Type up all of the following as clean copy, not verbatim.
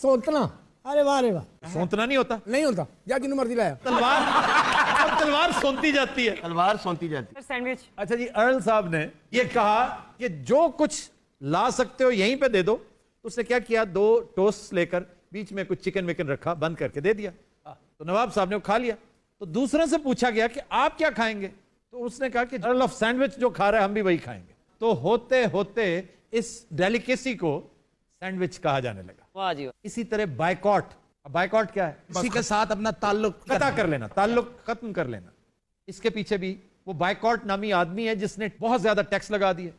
सोतना। अरे वाह अरे वाह। सोंतना नहीं होता? नहीं होता, या जिन्हों मर्जी लाया। तलवार सोंती जाती है। तलवार सोंती जाती है। सैंडविच। अच्छा जी, अर्ल साहब ने ये कहा कि जो कुछ ला सकते हो यहीं पे दे दो। तो उसने क्या किया, 2 टोस्ट लेकर बीच में कुछ चिकन विकन रखा, बंद करके दे दिया। तो नवाब साहब ने वो खा लिया। तो दूसरे से पूछा गया कि आप क्या खाएंगे? तो उसने कहा कि अर्ल ऑफ सैंडविच जो खा रहा है हम भी वही खाएंगे। तो होते होते इस डेलिकेसी को सैंडविच कहा जाने लगा। वाह जी वाह। इसी तरह बायकॉट। बायकॉट क्या है? किसी के साथ अपना ताल्लुक कता कर लेना, ताल्लुक खत्म कर लेना। इसके पीछे भी वो बायकॉट नामी आदमी है जिसने बहुत ज्यादा टैक्स लगा दिए।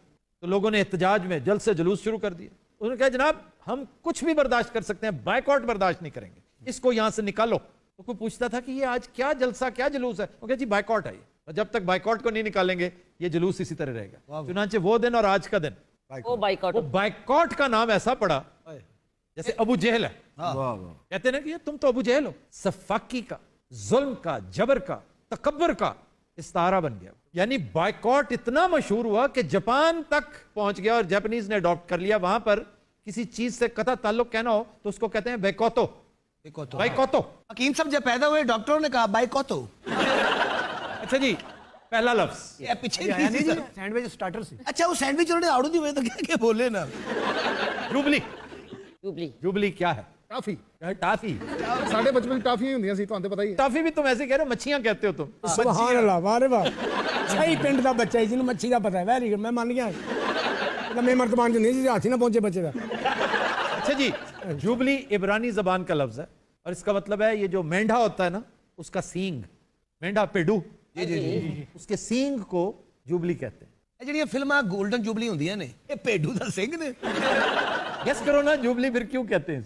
तो लोगों ने एहतजाज में जल्द से जुलूस शुरू कर दिया। उन्होंने कहा जनाब हम कुछ भी बर्दाश्त कर सकते हैं, बायकॉट बर्दाश्त नहीं करेंगे, इसको यहां से निकालो। तो कोई पूछता था कि ये आज क्या जलसा, क्या जुलूस है? वो कहा जी बायकॉट है। और जब तक बायकॉट को नहीं निकालेंगे ये जुलूस इसी तरह रहेगा। चुनांचे वो दिन और आज का दिन, वो बाइकआउट। वो बायकॉट का नाम ऐसा पड़ा जैसे अबू जहल है। कहते ना कि तुम तो अबू जहल हो। सफाकी का, जुल्म का, जबर का, तकब्बर का इस्तारा बन गया। यानी बायकॉट इतना मशहूर हुआ कि जापान तक पहुंच गया और जापानीज ने अडॉप्ट कर लिया। वहां पर किसी चीज से कता ताल्लुक कहना हो तो उसको कहते हैं बैकोतो। बाइकोतो। हकीम साहब जब पैदा हुए डॉक्टरों ने कहा बाइकोतो। अच्छा जी, पहला लफ्ज ये पीछे नहीं सर। सैंडविच स्टार्टर से। अच्छा वो सैंडविच उन्होंने आड़ू दी हुए तो क्या क्या बोले ना। जुबली। जुबली। जुबली क्या है? टाफी। टाफी। साढ़े बचपन की टाफी होंगी सी, तो पता ही है। टाफी भी तुम ऐसे कह रहे हो, मच्छियां कहते हो तुम। सुभान अल्लाह, वाह रे वाह। सही पिंड का बच्चा है जिन्होंने मच्छी का पता है। वेरी गुड, मैं मान गया। मैं मर्तबान जो नहीं हाथी ना पहुंचे बच्चे का। अच्छा जी, जुबली इब्रानी जबान का लफ्ज है और इसका मतलब है ये जो मेंढा होता है ना उसका सींग। मेंढा पेडू, जी उसके सींग को जुबली कहते हैं। ਜਿਹੜੀਆਂ ਫਿਲਮਾਂ ਗੋਲਡਨ ਜੁਬਲੀ ਹੁੰਦੀਆਂ ਨੇ ਇਹ ਭੇਡੂ ਦਾ ਸਿੰਘ ਨੇ। गेस करो ना जुबली फिर क्यों कहते हैं?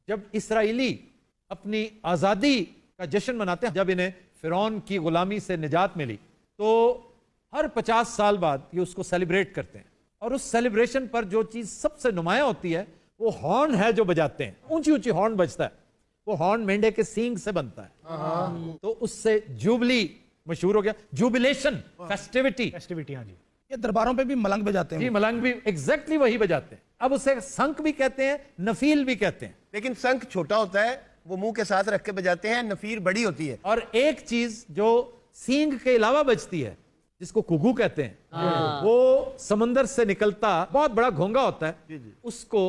जब इसराइली अपनी आजादी का जश्न मनाते हैं, जब इन्हें फिरौन की गुलामी से निजात मिली, तो हर 50 साल बाद ये उसको सेलिब्रेट करते हैं। और उस सेलिब्रेशन पर जो चीज सबसे नुमाया होती है वो हॉर्न है जो बजाते हैं। ऊंची ऊंची हॉर्न बजता है। वो हॉर्न मेंढे के सींग से बनता है। तो उससे जुबली मशहूर हो गया। Jubilation, festivity. हाँ जी। ये दरबारों पे भी मलंग बजाते जी, मलंग भी एग्जैक्टली वही बजाते हैं। अब उसे शंख भी कहते हैं, नफील भी कहते हैं। लेकिन शंख छोटा होता है, वो मुंह के साथ रख के बजाते हैं। नफीर बड़ी होती है। और एक चीज जो सींग के अलावा बजती है जिसको कुगू कहते हैं, वो समुंदर से निकलता बहुत बड़ा घोंगा होता है। उसको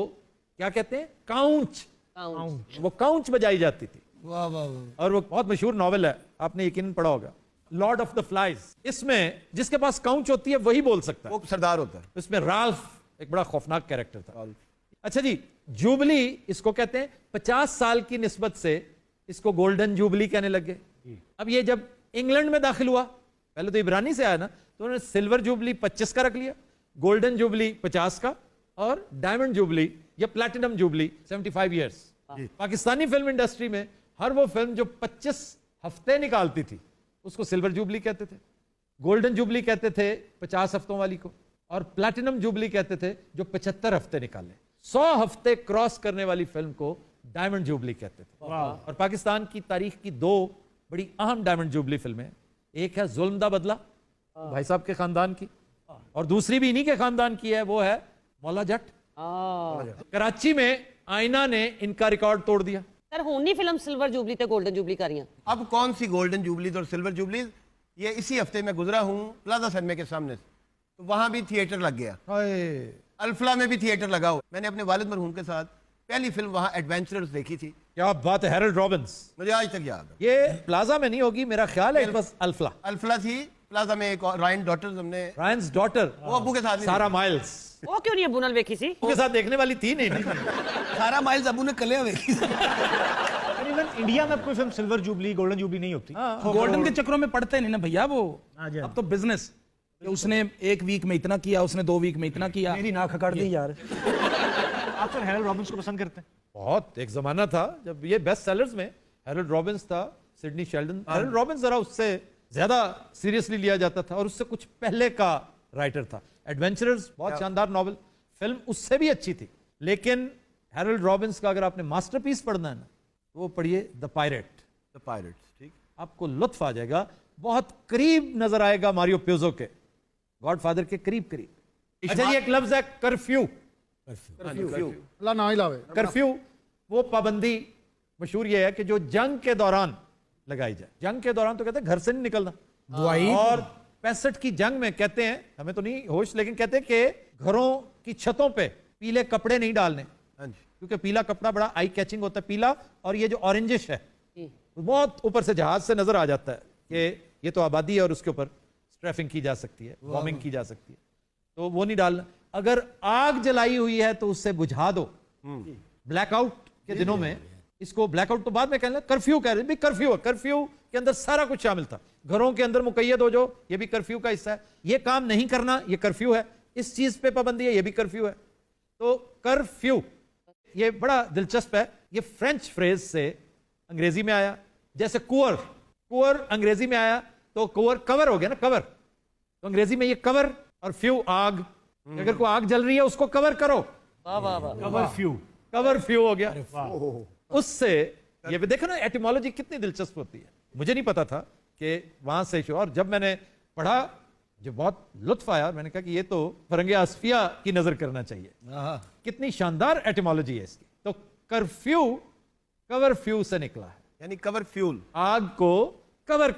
क्या कहते हैं? काउंच। वो काउंच बजाई जाती थी। वाह वाह वाह। और वो बहुत मशहूर नॉवेल है, आपने यकीनन पढ़ा होगा, लॉर्ड ऑफ द फ्लाइज। इसमें जिसके पास काउंच होती है वही बोल सकता है। वो सरदार होता है। इसमें राल्फ एक बड़ा खौफनाक कैरेक्टर था। अच्छा जी, जुबली इसको कहते हैं। 50 साल की निस्बत से इसको गोल्डन जुबली कहने लगे। अब ये जब इंग्लैंड में दाखिल हुआ, पहले तो इब्रानी से आया ना, तो उन्होंने सिल्वर जुबली 25 का रख लिया, गोल्डन जुबली 50 का, और डायमंड जुबली या platinum jubilee 75 years. Pakistani film industry में हर वो फिल्म जो 25 हफ्ते निकालती थी उसको सिल्वर जुबली कहते थे, गोल्डन जुबली कहते थे 50 हफ्तों वाली को, और प्लैटिनम जुबली कहते थे जो 75 हफ्ते निकाले। 100 हफ्ते क्रॉस करने वाली फिल्म को डायमंड जुबली कहते थे। और पाकिस्तान की तारीख की 2 बड़ी अहम डायमंड जुबली फिल्में, एक है जुल्म दा बदला भाई साहब के खानदान की, और दूसरी भी इन्हीं के खानदान की है, वो है मौला जट। कराची में आईना ने इनका रिकॉर्ड तोड़ दिया। सर ਹੁਣ ਨਹੀਂ ਫਿਲਮ ਸਿਲਵਰ ਜੁਬਲੀ ਤੇ 골ਡਨ ਜੁਬਲੀ ਕਰ ਰਹੀਆਂ। अब कौन सी गोल्डन जुबलीज और सिल्वर जुबलीज, ये इसी हफ्ते में गुजरा हूँ प्लाजा सिनेमा के सामने से, तो वहां भी थिएटर लग गया। अल्फला में भी थिएटर लगा हुआ। मैंने अपने वालिद मरहूम के साथ पहली फिल्म वहां एडवेंचरर्स देखी थी। क्या बात है, हैरोल्ड रॉबिन्स। मुझे आज तक याद है। ये प्लाजा में नहीं होगी मेरा ख्याल है, बस अल्फला। अल्फला थी, प्लाजा में एक और रायन डॉटर्स हमने, रायन्स डॉटर, वो अब्बू के साथ नहीं सारा देखी। माइल्स ਉਹ ਕਿਉਂ ਨਹੀਂ ਅਬੂ ਨਾਲ ਵੇਖੀ ਸੀ? उनके साथ देखने वाली थी नहीं ना। सारा माइल्स अबू ने कलिया देखी। इवन इंडिया में कोई film silver jubilee golden jubilee नहीं होती। गोल्डन के चक्रों में पड़ते नहीं ना भैया वो। हाँ जी। अब तो बिजनेस, उसने 1 वीक में इतना किया, उसने 2 वीक में इतना किया। मेरी नाक खकाड़ दी यार। आप सर हैरोल्ड रॉबिन्स को पसंद करते हैं? बहुत। एक जमाना था जब ये बेस्ट सेलर्स में हैरोल्ड रॉबिन्स था, सिडनी शेल्डन। हैरोल्ड रॉबिन्स जरा उससे ज्यादा सीरियसली लिया जाता था और उससे कुछ पहले का राइटर था। एडवेंचरर्स बहुत शानदार नॉवल, फिल्म उससे भी अच्छी थी। लेकिन हैरोल्ड रॉबिन्स का अगर आपने मास्टरपीस पढ़ना है ना, तो वो पढ़िए द पायरेट। द पायरेट्स, ठीक। आपको लुत्फ आ जाएगा, बहुत करीब नजर आएगा मारियो प्योजो के, गॉडफादर के करीब करीब। अच्छा जी, एक लफ्ज है कर्फ्यू। अल्लाह ना ही लावे। कर्फ्यू वो पाबंदी मशहूर ये है कि जो जंग के दौरान लगाई जाए। जंग के दौरान तो कहते हैं घर से नहीं निकलना। दुआई और 65 की जंग में कहते हैं, हमें तो नहीं होश, लेकिन कहते हैं कि घरों की छतों पे पीले कपड़े नहीं डालने, हाँ जी, क्योंकि पीला कपड़ा बड़ा आई कैचिंग होता है, पीला, और ये जो ऑरेंजिश है जी। बहुत ऊपर से जहाज से नजर आ जाता है कि ये तो आबादी है और उसके ऊपर स्ट्रैफिंग की जा सकती है, बॉम्बिंग की जा सकती है, तो वो नहीं डालना। अगर आग जलाई हुई है तो उससे बुझा दो। ब्लैकआउट के दिनों में, इसको ब्लैकआउट तो बाद में कहना, कर्फ्यू कह रहे हैं, कर्फ्यू है, कर्फ्यू के अंदर सारा कुछ शामिल था। घरों के अंदर मुकैयद हो जो, ये भी कर्फ्यू का हिस्सा है। ये काम नहीं करना, ये कर्फ्यू है। इस चीज पे पाबंदी है, ये भी कर्फ्यू है। तो कर्फ्यू ये बड़ा दिलचस्प है। ये फ्रेंच फ्रेज से अंग्रेजी में आया, जैसे कुअर, कुअर अंग्रेजी में आया तो कुअर कवर हो गया ना, कवर। तो अंग्रेजी में ये कवर और फ्यू आग, अगर कोई आग जल रही है उसको कवर करो, वाह वाह वाह। Cover few. कवर फ्यू हो गया। उससे ये भी देखो ना, एटिमोलॉजी कितनी दिलचस्प होती है। मुझे नहीं पता था कि वहां से, और जब मैंने पढ़ा जो बहुत लुत्फ आया, मैंने कहा कि ये तो फरंगे आसफिया की नजर करना चाहिए, कितनी शानदार एटिमोलॉजी है इसकी। तो कर्फ्यू कवर फ्यू से निकला है, यानी कवर फ्यूल। आग को कवर